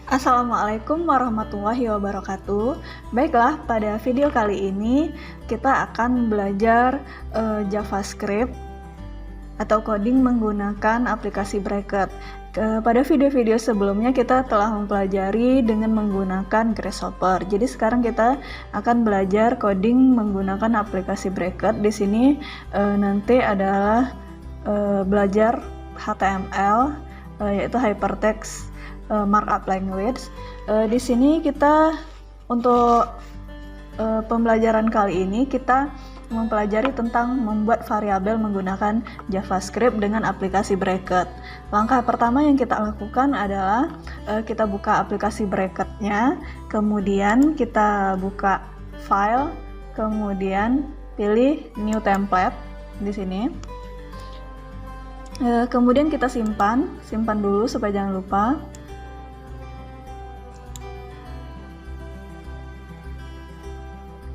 Assalamualaikum warahmatullahi wabarakatuh. Baiklah, pada video kali ini kita akan belajar JavaScript atau coding menggunakan aplikasi Bracket. Pada video-video sebelumnya kita telah mempelajari dengan menggunakan Grasshopper. Jadi sekarang kita akan belajar coding menggunakan aplikasi Bracket. Di sini nanti adalah belajar HTML, yaitu Hypertext Markup Language. Di sini kita untuk pembelajaran kali ini kita mempelajari tentang membuat variabel menggunakan JavaScript dengan aplikasi Bracket. Langkah pertama yang kita lakukan adalah kita buka aplikasi Bracket-nya, kemudian kita buka file, kemudian pilih New Template di sini. Kemudian kita simpan dulu supaya jangan lupa.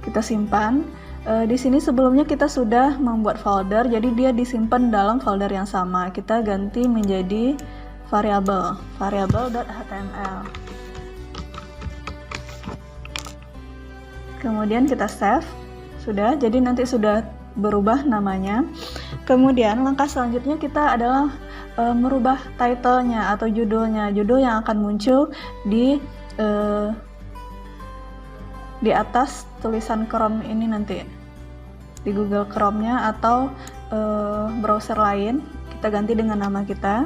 Kita simpan. Di sini sebelumnya kita sudah membuat folder, jadi dia disimpan dalam folder yang sama. Kita ganti menjadi variable.html. Kemudian kita save. Sudah, jadi nanti sudah berubah namanya. Kemudian langkah selanjutnya kita adalah merubah title-nya atau judulnya. Judul yang akan muncul di atas tulisan Chrome ini nanti di Google Chrome-nya atau browser lain. Kita ganti dengan nama kita,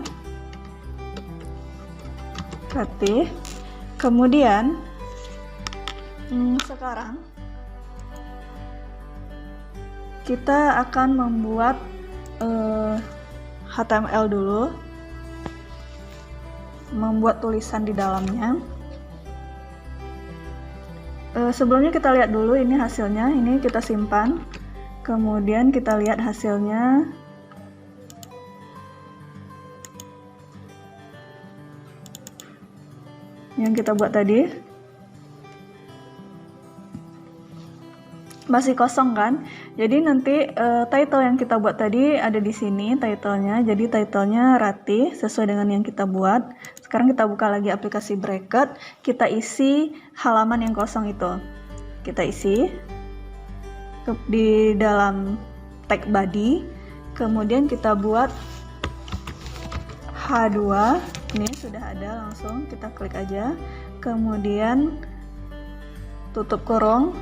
Ratih. Kemudian sekarang kita akan membuat HTML dulu, membuat tulisan di dalamnya. Sebelumnya kita lihat dulu ini hasilnya. Ini kita simpan, kemudian kita lihat hasilnya. Yang kita buat tadi masih kosong kan? Jadi nanti title yang kita buat tadi ada di sini titlenya. Jadi titlenya Ratih sesuai dengan yang kita buat. Sekarang kita buka lagi aplikasi Bracket, kita isi halaman yang kosong itu. Kita isi di dalam tag body, kemudian kita buat H2. Ini sudah ada, langsung kita klik aja. Kemudian tutup kurung.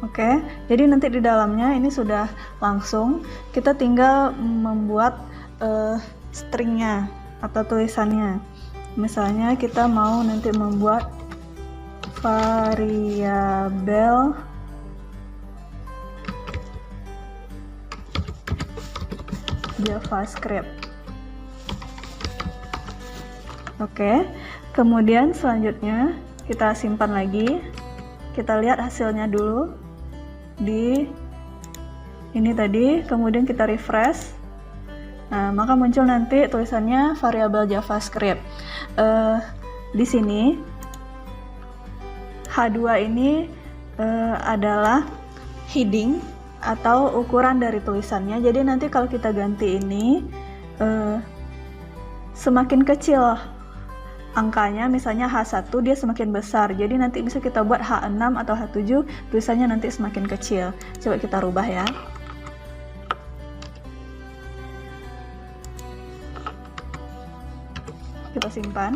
Oke, jadi nanti di dalamnya ini sudah langsung. Kita tinggal membuat stringnya atau tulisannya. Misalnya kita mau nanti membuat variabel JavaScript. Oke, kemudian selanjutnya kita simpan lagi. Kita lihat hasilnya dulu di ini tadi, kemudian kita refresh. Nah, maka muncul nanti tulisannya variabel JavaScript. Di sini H2 ini adalah heading atau ukuran dari tulisannya. Jadi nanti kalau kita ganti ini semakin kecil angkanya, misalnya H1 dia semakin besar. Jadi nanti bisa kita buat H6 atau H7, tulisannya nanti semakin kecil. Coba kita rubah ya. Kita simpan,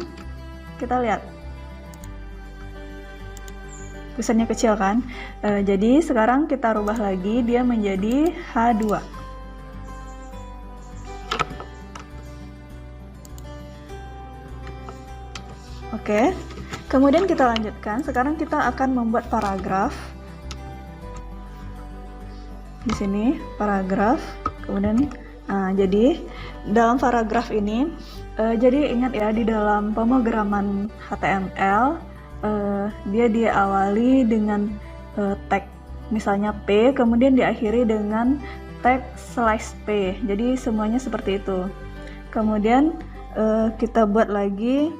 kita lihat tulisannya kecil kan. Jadi sekarang kita rubah lagi, dia menjadi H2. Oke, kemudian kita lanjutkan. Sekarang kita akan membuat paragraf. Di sini paragraf, kemudian jadi dalam paragraf ini jadi ingat ya, di dalam pemrograman HTML dia diawali dengan tag misalnya P, kemudian diakhiri dengan tag /P. Jadi semuanya seperti itu. Kemudian kita buat lagi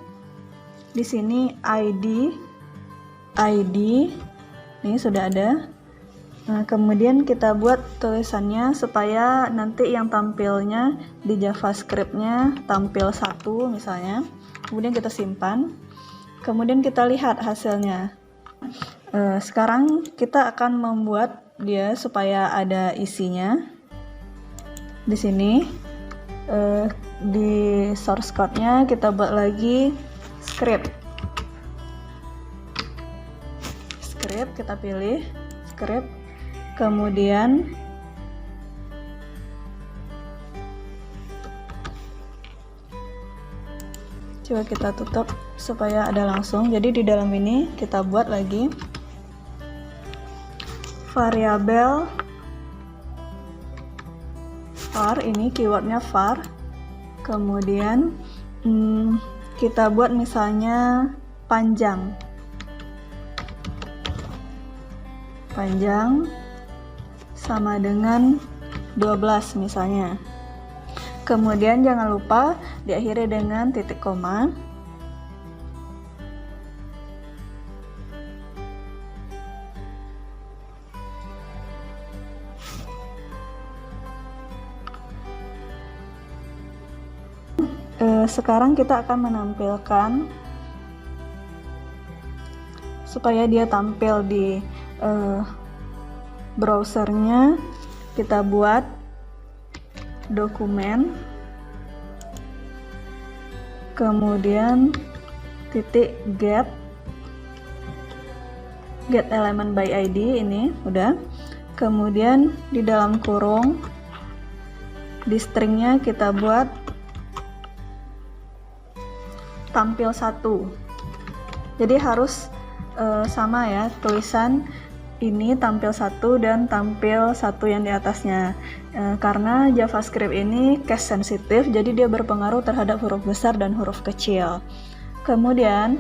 di sini ID ini sudah ada. Nah, kemudian kita buat tulisannya supaya nanti yang tampilnya di JavaScript-nya tampil 1 misalnya. kemudian kita simpan, kemudian kita lihat hasilnya. Sekarang kita akan membuat dia supaya ada isinya. Di sini di source code-nya kita buat lagi script, kita pilih script, kemudian coba kita tutup supaya ada langsung. Jadi di dalam ini kita buat lagi variabel var, ini keywordnya var, kemudian kita buat misalnya panjang sama dengan 12 misalnya. Kemudian jangan lupa diakhiri dengan titik koma. Sekarang kita akan menampilkan supaya dia tampil di browsernya. Kita buat dokumen, kemudian titik get element by ID, ini udah. Kemudian di dalam kurung di stringnya kita buat tampil 1. Jadi harus sama ya, tulisan ini tampil 1 dan tampil 1 yang di atasnya. Karena JavaScript ini case sensitif, jadi dia berpengaruh terhadap huruf besar dan huruf kecil. Kemudian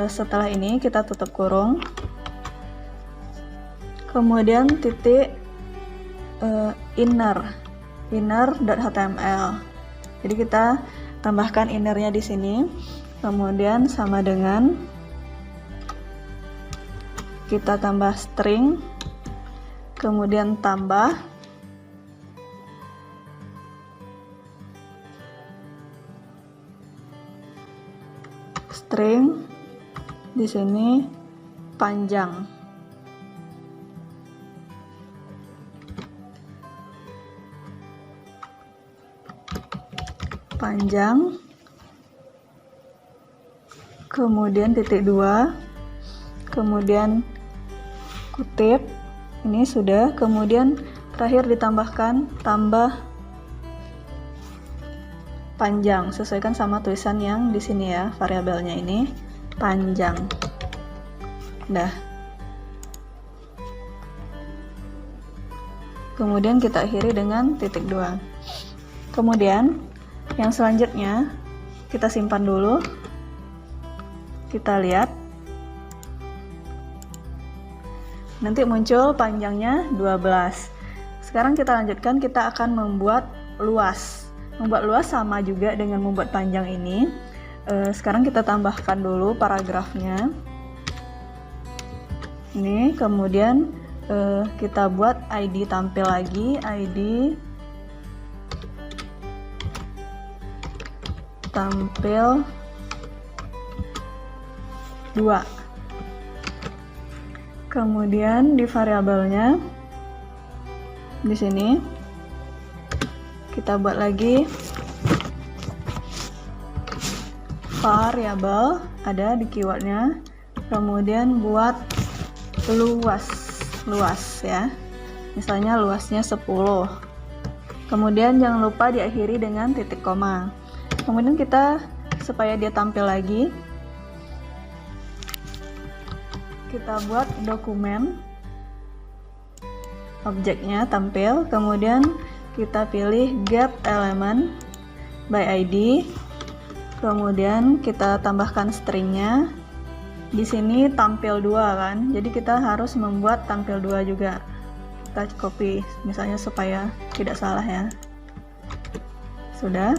setelah ini kita tutup kurung, kemudian titik inner.html. Jadi kita tambahkan innernya di sini, kemudian sama dengan kita tambah string, kemudian tambah string di sini panjang. Kemudian titik 2, kemudian kutip, ini sudah, kemudian terakhir ditambahkan tambah panjang, sesuaikan sama tulisan yang di sini ya, variabelnya ini panjang. Dah. Kemudian kita akhiri dengan titik 2. Kemudian yang selanjutnya kita simpan dulu, kita lihat. Nanti muncul panjangnya 12. Sekarang kita lanjutkan, kita akan membuat luas. Membuat luas sama juga dengan membuat panjang ini. Sekarang kita tambahkan dulu paragrafnya. Ini, kemudian kita buat ID tampil lagi, ID tampil 2. Kemudian di variabelnya di sini kita buat lagi variabel, ada di keywordnya, kemudian buat luas ya, misalnya luasnya 10. Kemudian jangan lupa diakhiri dengan titik koma. Kemudian kita, supaya dia tampil lagi, kita buat dokumen, objeknya tampil, kemudian kita pilih get element by ID, kemudian kita tambahkan stringnya. Di sini tampil 2 kan, jadi kita harus membuat tampil 2 juga. Kita copy misalnya supaya tidak salah ya. Sudah.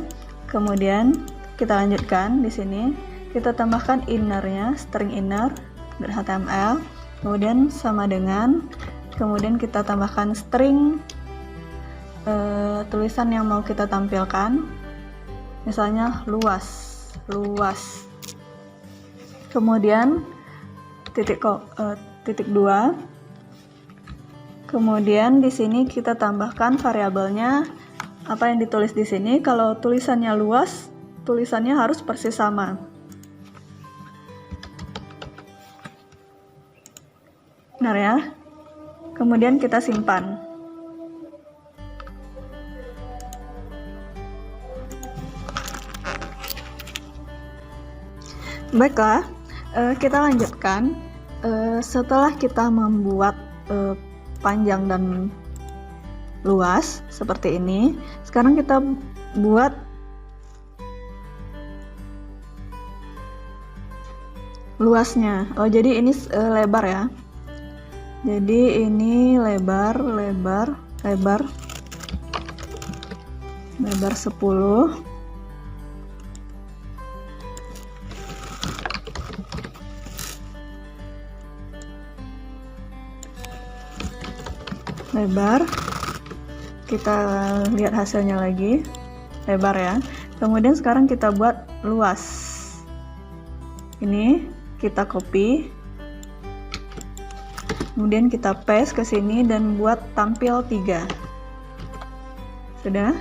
Kemudian kita lanjutkan, di sini kita tambahkan innernya, string inner.html, kemudian sama dengan, kemudian kita tambahkan string tulisan yang mau kita tampilkan, misalnya luas luas. Kemudian titik 2. Kemudian di sini kita tambahkan variabelnya apa yang ditulis di sini. Kalau tulisannya luas, tulisannya harus persis sama. Benar ya? Kemudian kita simpan. Baiklah, kita lanjutkan. Setelah kita membuat panjang dan luas seperti ini, sekarang kita buat luasnya. Jadi ini lebar ya. Jadi ini lebar 10. Lebar, kita lihat hasilnya lagi, lebar ya. Kemudian sekarang kita buat luas. Ini kita copy, kemudian kita paste ke sini dan buat tampil 3. Sudah.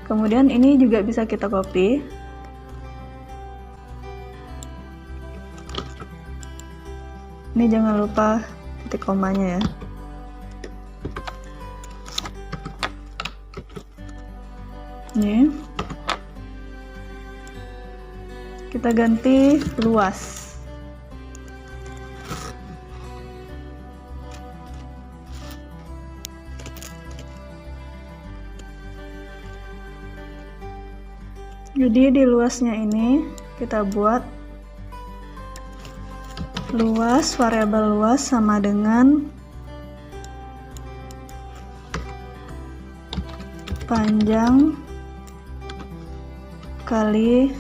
Kemudian ini juga bisa kita copy. Ini jangan lupa titik komanya ya. Ini kita ganti luas. Jadi di luasnya ini kita buat luas, variabel luas sama dengan panjang kali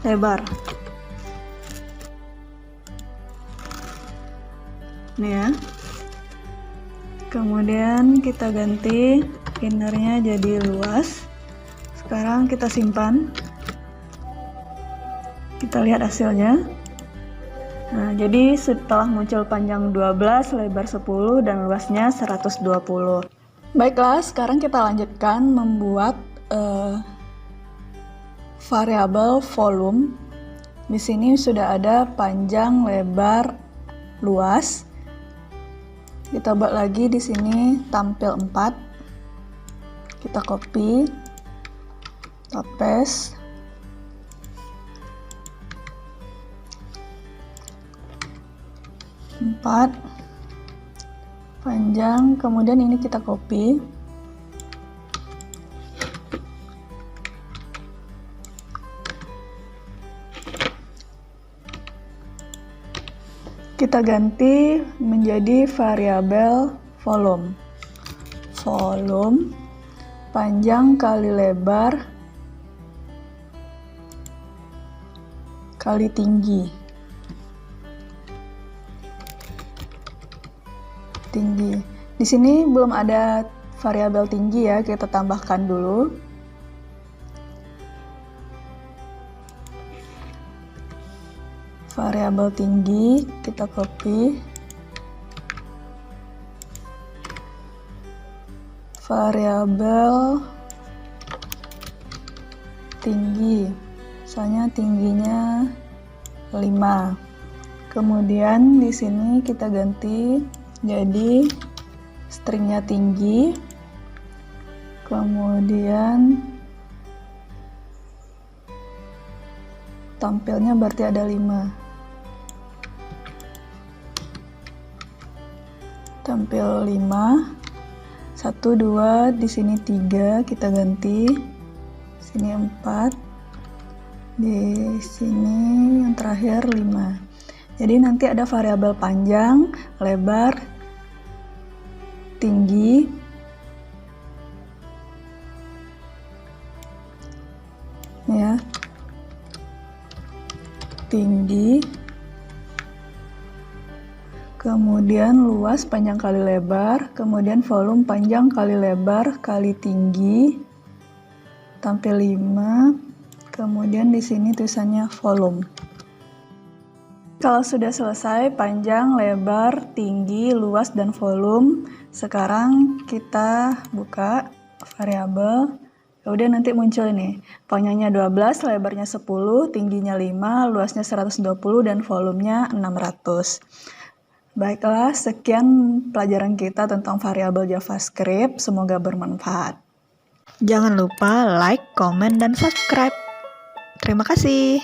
lebar. Ini ya. Kemudian kita ganti innernya jadi luas. Sekarang kita simpan. Kita lihat hasilnya. Nah, jadi setelah muncul panjang 12, lebar 10 dan luasnya 120. Baiklah, sekarang kita lanjutkan membuat variabel volume. Di sini sudah ada panjang, lebar, luas. Kita buat lagi di sini tampil 4. Kita copy, kita paste. Empat panjang, kemudian ini kita copy. Kita ganti menjadi variabel volume. Volume panjang kali lebar kali tinggi. Tinggi. Di sini belum ada variabel tinggi ya, kita tambahkan dulu. Variabel tinggi kita copy. Variabel tinggi, misalnya tingginya 5. Kemudian di sini kita ganti jadi stringnya tinggi. Kemudian tampilnya berarti ada 5. Tampil 5, 1, 2, di sini 3, kita ganti, sini 4, di sini yang terakhir 5. Jadi nanti ada variabel panjang, lebar, tinggi, ya, tinggi, kemudian luas panjang kali lebar, kemudian volume panjang kali lebar kali tinggi, tampil 5, Kemudian di sini tulisannya volume. Kalau sudah selesai panjang, lebar, tinggi, luas, dan volume, sekarang kita buka variabel. Udah nanti muncul nih, panjangnya 12, lebarnya 10, tingginya 5, luasnya 120, dan volumenya 600. Baiklah, sekian pelajaran kita tentang variabel JavaScript. Semoga bermanfaat. Jangan lupa like, komen, dan subscribe. Terima kasih.